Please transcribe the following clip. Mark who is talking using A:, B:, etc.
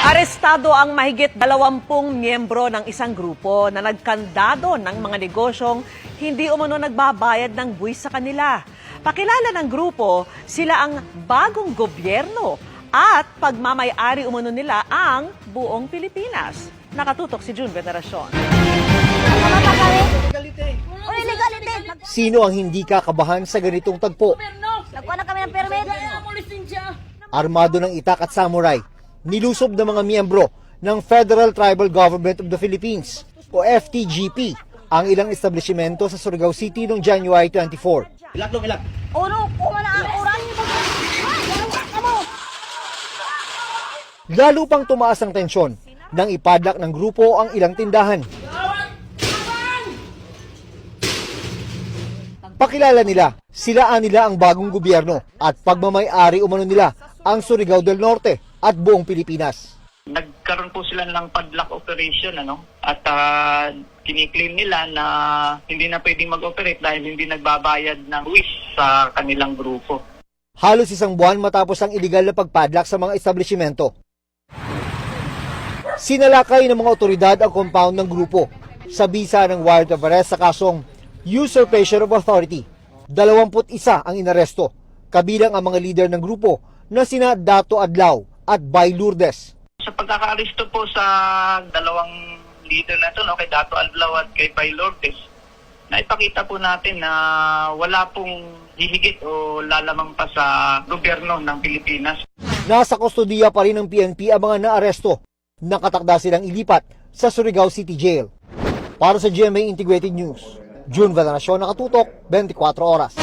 A: Arestado ang mahigit 20 miyembro ng isang grupo na nagkandado ng mga negosyong hindi umano nagbabayad ng buwis sa kanila. Pakilala ng grupo, sila ang bagong gobyerno at pagmamay-ari umano nila ang buong Pilipinas. Nakatutok si June Veneracion.
B: Sino ang hindi kakabahan sa ganitong tagpo?
C: Nagkuha na kami ng permit.
B: Armado ng itak at samurai, nilusob ng mga miyembro ng Federal Tribal Government of the Philippines o FTGP ang ilang establishmento sa Surigao City noong January 24.
C: Uno, kuma na ang oras.
B: Lalo pang tumaas ang tensyon nang ipadlak ng grupo ang ilang tindahan. Pakilala nila, silaan nila ang bagong gobyerno at pagmamay-ari umano nila ang Surigao del Norte at buong Pilipinas.
D: Nagkaroon po sila ng padlock operation at kiniklaim nila na hindi na pwedeng mag-operate dahil hindi nagbabayad ng buwis sa kanilang grupo.
B: Halos isang buwan matapos ang iligal na pagpadlak sa mga establishmento. Sinalakay ng mga otoridad ang compound ng grupo sa bisa ng warrant of arrest sa kasong usurpation of authority. 21 ang inaresto, kabilang ang mga leader ng grupo na sina Dato Adlaw at Bay Lourdes.
D: Sa pagkakaaresto po sa dalawang leader na ito, kay Dato Adlaw at kay Bay Lourdes, naipakita po natin na wala pong hihigit o lalamang pa sa gobyerno ng Pilipinas.
B: Nasa kustodiya pa rin ng PNP ang mga naaresto. Nakatakda silang ilipat sa Surigao City Jail. Para sa GMA Integrated News, June Veneracion, nakatutok, 24 oras.